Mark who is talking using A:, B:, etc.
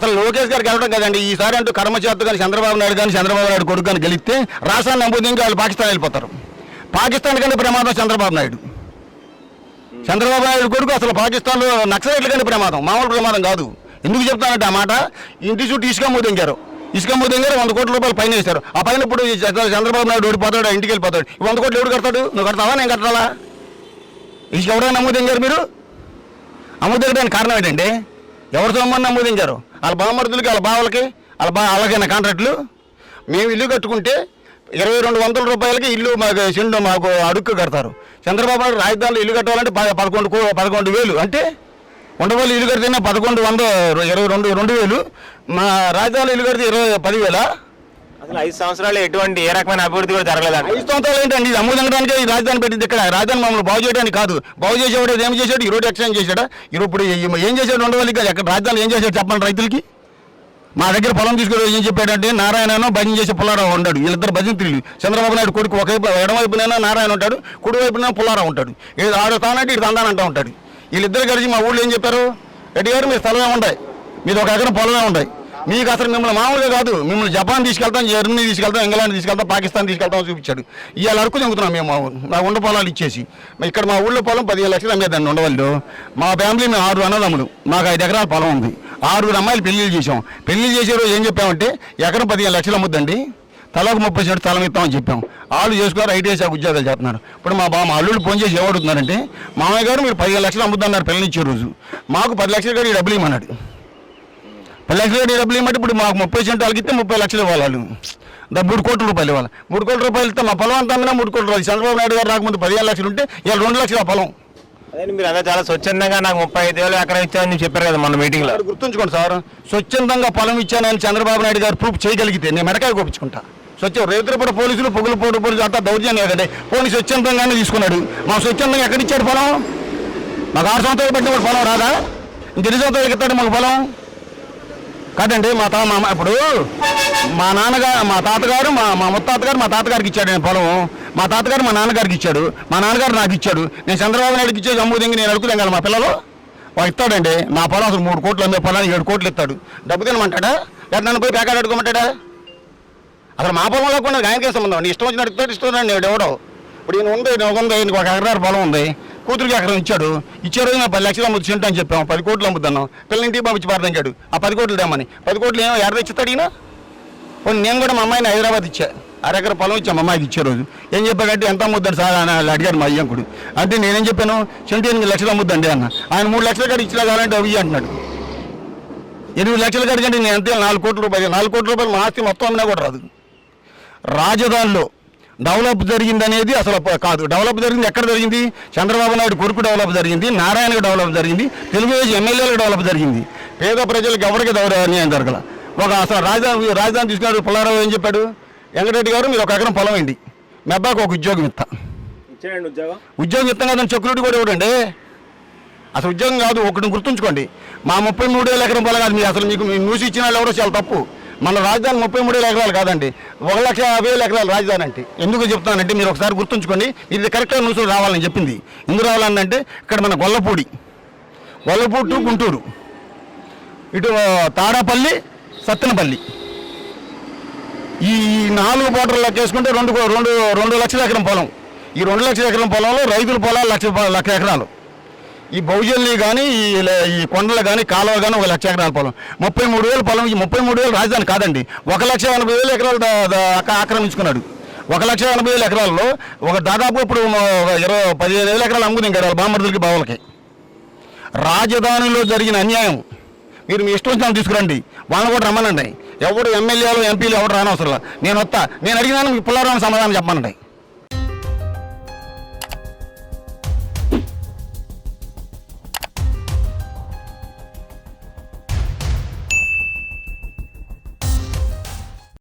A: అసలు లోకేష్ గారికి వెళ్ళడం కదండి ఈసారి అంటూ కర్మచేత కానీ చంద్రబాబు నాయుడు కొడుకు కానీ గెలిస్తే రాష్ట్రాన్ని నమ్ముతుంది వాళ్ళు పాకిస్తాన్ వెళ్ళిపోతారు. పాకిస్తాన్ కంటే ప్రమాదం చంద్రబాబు నాయుడు కొడుకు అసలు పాకిస్తాన్లో నక్సలైట్ల కంటే ప్రమాదం, మామూలు ప్రమాదం కాదు. ఎందుకు చెప్తానంటే ఆ మాట, ఇంటి చుట్టూ ఇసుక మూదింగారు 100 కోట్ల రూపాయలు పైన వేస్తారు. ఆ పైన ఇప్పుడు చంద్రబాబు నాయుడు ఓడిపోతాడు, ఇంటికి వెళ్ళిపోతాడు. 100 కోట్లు ఎవడు కడతాడు? నువ్వు కడతావా, నేను కట్టాలా? ఇసుక ఎవరైనా నమ్ముదింగారు మీరు? అమ్ముదింగడానికి కారణం ఏంటంటే ఎవరు సొమ్మని నమ్ముదించారు? వాళ్ళ బామర్దులకి వాళ్ళ బావలకి వాళ్ళకైనా కాంట్రాక్టులు. మేము ఇల్లు కట్టుకుంటే 2200 రూపాయలకి ఇల్లు మాకు అడుక్కు కడతారు. చంద్రబాబు నాయుడు రాజధానిలో ఇల్లు కట్టాలంటే 11,000 అంటే ఉండవల్లి ఇల్లు కడితేనే 2,000 మా రాజధానిలో ఇల్లు కడితే 10,000.
B: అసలు 5 సంవత్సరాలు ఎటువంటి ఏ రకమైన అభివృద్ధి కూడా జరగలేదు.
A: 5 సంవత్సరాలు ఏంటండి? ఇది అమ్ముదనడానికి ఈ రాజధాని పెట్టింది. ఇక్కడ రాజధాని మమ్మల్ని బాగు చేయడానికి కాదు. బాగు చేసేవాడు ఏం చేశాడు? ఈ రోడ్డు ఎక్స్టెండ్ చేశాడా? ఇప్పుడు ఏం చేశాడు? ఉండవల్లి ఎక్కడ రాజధాని ఏం చేశాడు చెప్పండి రైతులకి. మా దగ్గర పొలం తీసుకుని ఏం చెప్పాడంటే నారాయణను భజన చేసే పుల్లారావు ఉంటాడు. వీళ్ళిద్దరు భజంత్రులు. చంద్రబాబు నాయుడు కొడుకు ఒకవైపు ఎడమవైపునైనా నారాయణ ఉంటాడు, కుడివైపున పుల్లారావు ఉంటాడు. ఆడు తానంటే ఇటు తందానంటూ ఉంటాడు. వీళ్ళిద్దరు కలిసి మా ఊళ్ళో ఏం చెప్పారు? రెడ్డి గారు మీరు స్థలమే ఉంటాయి, మీరు 1 ఎకరం పొలమే ఉంటాయి, మీకు అసలు మిమ్మల్ని మామూలుగా కాదు, మిమ్మల్ని జపాన్ తీసుకెళ్తాం, జర్మనీ తీసుకెళ్తాం, ఇంగ్లాండ్ తీసుకెళ్తాం, పాకిస్తాన్ తీసుకెళ్తాం చూపించాడు. ఇవాళ అరకు తింగుతున్నాం మేము మా ఉండ పొలాలు ఇచ్చేసి. ఇక్కడ మా ఊళ్ళో పొలం 15 లక్షలు అమ్మేదాన్ని ఉండవల్లో. మా ఫ్యామిలీ మేము 6 అన్నదమ్ములు, మాకు 5 ఎకరాల పొలం ఉంది. 6 అమ్మాయిలు పెళ్లిళ్ళు చేసాం. పెళ్లిళ్ళు చేసే రోజు ఏం చెప్పామంటే ఎకరం 15 లక్షలు అమ్ముద్దండి, తలకు 30 సెంట్లు స్థలం ఇస్తామని చెప్పాం. వాళ్ళు చేసుకున్నారు, ఐటీ శాఖ ఉద్యోగాలు చేస్తున్నారు. ఇప్పుడు మా అల్లుళ్ళు ఫోన్ చేసి ఏమడుతున్నారంటే మామయ్య గారు మీరు 15 లక్షలు అమ్ముద్దన్నారు పెళ్ళనిచ్చే రోజు, మాకు 10 లక్షలు గారు డబ్బులు ఇవ్వమన్నాడు. 10 లక్షలు గారు డబ్బులు ఇవ్వమంటే ఇప్పుడు మాకు 30 సెంట్లు వాళ్ళకి ఇస్తే 30 లక్షలు ఇవ్వాలి. వాళ్ళు 3 కోట్ల రూపాయలు ఇవ్వాలి. 3 కోట్ల రూపాయలు ఇస్తే మా పొలం అంతా 3 కోట్ల రూపాయలు. చంద్రబాబు నాయుడు గారు రాకముందు 15 లక్షలు ఉంటే ఇవాళ 2 లక్షల పొలం.
B: అదే మీరు అదే చాలా స్వచ్ఛందంగా నాకు 35,000 ఎకరం ఇచ్చామని చెప్పారు కదా మన మీటింగ్లో.
A: గుర్తుంచుకోండి సార్, స్వచ్ఛందంగా పొలం ఇచ్చానని చంద్రబాబు నాయుడు గారు ప్రూఫ్ చేయగలిగితే నేను మెడకాయ కోపించుకుంటా. రేతులపూట పోలీసులు పోలీసులు అంతా దౌర్జన్యం కదండి. పోలీసు స్వచ్ఛందంగానే తీసుకున్నాడు. మా స్వచ్ఛందంగా ఎక్కడిచ్చాడు పొలం? మాకు 6 సంవత్సరాలు పెట్టిన పొలం రాదా? ఇంకెన్ని సంవత్సరాలకి ఇస్తాడు మాకు పొలం? కాదండి. ఇప్పుడు మా నాన్నగారు మా తాతగారు మా ముత్తాతగారు మా తాతగారికి ఇచ్చాడు నేను పొలం. మా తాతగారు మా నాన్నగారికి ఇచ్చాడు, మా నాన్నగారు నాకు ఇచ్చాడు. నేను చంద్రబాబు నాయుడుకి ఇచ్చేది అమ్ముదింగి నేను అడుగుతాను కదా మా పిల్లలు. వాడు ఇస్తాడండి నా పొలం అసలు 3 కోట్లు అమ్మే పొలానికి 7 కోట్లు ఇస్తాడు. డబ్బు తినమంటాడా? లేదా నన్ను పోయి ప్యాకెట్ అడుకోమంటాడా? అసలు మా పొలంలో కూడా ఆయనకే సంబంధం. నీ ఇష్టం వచ్చిన అడుగుతాడు, ఇష్టం నేను ఎవడో. ఇప్పుడు ఈయన ఉంది, ఈయనకు 1 ఎకరాల పొలం ఉంది, కూతురికి ఎకరం ఇచ్చాడు. ఇచ్చే రోజు నాకు 10 లక్షలు అమ్ముద్దు సెంటు అని చెప్పాము. 10 కోట్లు అమ్ముతున్నాం. పిల్లలింటికి పంపించి పారదించాడు. ఆ 10 కోట్లు తేమని 10 కోట్లు ఏమో ఎక్కడ ఇస్తాడు ఈయన? నేను కూడా మా అమ్మాయిని హైదరాబాద్ ఇచ్చా, 1 ఎకరం పొలం ఇచ్చా మా అమ్మాయికి ఇచ్చే రోజు. ఏం చెప్పాకంటే ఎంత అమ్ముద్దాడు సార్ అని అడిగాడు మా అయ్యంకుడు. అంటే నేనేం చెప్పాను, సెంటు 8 లక్షలు అమ్ముద్దండి అన్న. ఆయన 3 లక్షల కాడికి ఇచ్చినా కావాలంటే అవి అంటున్నాడు. 8 లక్షల కాడికంటే నేను అంతే 4 కోట్ల రూపాయలు. 4 కోట్ల రూపాయలు మా ఆస్తి మొత్తం అమ్మినా కూడా రాదు. రాజధానిలో డెవలప్ జరిగింది అనేది అసలు కాదు. డెవలప్ జరిగింది ఎక్కడ జరిగింది? చంద్రబాబు నాయుడు కొడుకు డెవలప్ జరిగింది, నారాయణకు డెవలప్ జరిగింది, తెలుగుదేశం ఎమ్మెల్యేలకు డెవలప్ జరిగింది. పేద ప్రజలకు ఎవరికి అన్యాయం జరగల. అసలు రాజధాని తీసుకున్నాడు పుల్లారావు. ఏం చెప్పాడు? వెంకటరెడ్డి గారు మీరు 1 ఎకరం పొలం ఏంటి, మీ అబ్బాయికి ఒక ఉద్యోగం ఇస్తా. ఉద్యోగం ఇస్తాం కదని సెక్యూరిటీ కూడా ఇవ్వడండి. అసలు ఉద్యోగం కాదు. ఒకటి గుర్తుంచుకోండి, మా 33,000 ఎకరం పొలం కాదు. అసలు మీకు న్యూస్ ఇచ్చిన వాళ్ళు ఎవరో చాలా తప్పు. మన రాజధాని 33,000 ఎకరాలు కాదండి, 1,50,000 ఎకరాలు రాజధాని అంటే. ఎందుకు చెప్తానంటే మీరు ఒకసారి గుర్తుంచుకోండి, ఇది కరెక్ట్గా న్యూస్లో రావాలని చెప్పింది. ఎందుకు రావాలంటే ఇక్కడ మన గొల్లపూడి టు గుంటూరు, ఇటు తాడాపల్లి, సత్తెనపల్లి, ఈ 4 బోర్డర్లు లెక్కేసుకుంటే 2 లక్షల ఎకరం పొలం. ఈ 2 లక్షల ఎకరం పొలంలో రైతుల పొలాలు 1,00,000 ఎకరాలు. ఈ బహుజన్లు కానీ ఈ కొండలు కానీ కాలువ కానీ 1,00,000 ఎకరాల పొలం. 33,000 పొలం. ఈ 33,000 రాజధాని కాదండి. 1,80,000 ఎకరాలు ఆక్రమించుకున్నాడు. 1,80,000 ఎకరాల్లో దాదాపు ఇప్పుడు 15,000 ఎకరాలు అమ్ముదింకారు బామర్దులకి బావులకి. రాజధానిలో జరిగిన అన్యాయం మీరు మీ ఇష్టం వచ్చిన తీసుకురండి, వాళ్ళని కూడా రమ్మనండి. ఎవరు ఎమ్మెల్యేలు ఎంపీలు ఎవరు రానవసరం. నేను అడిగినాను, మీ పుల్లారావు సమాధానం చెప్పమనండి.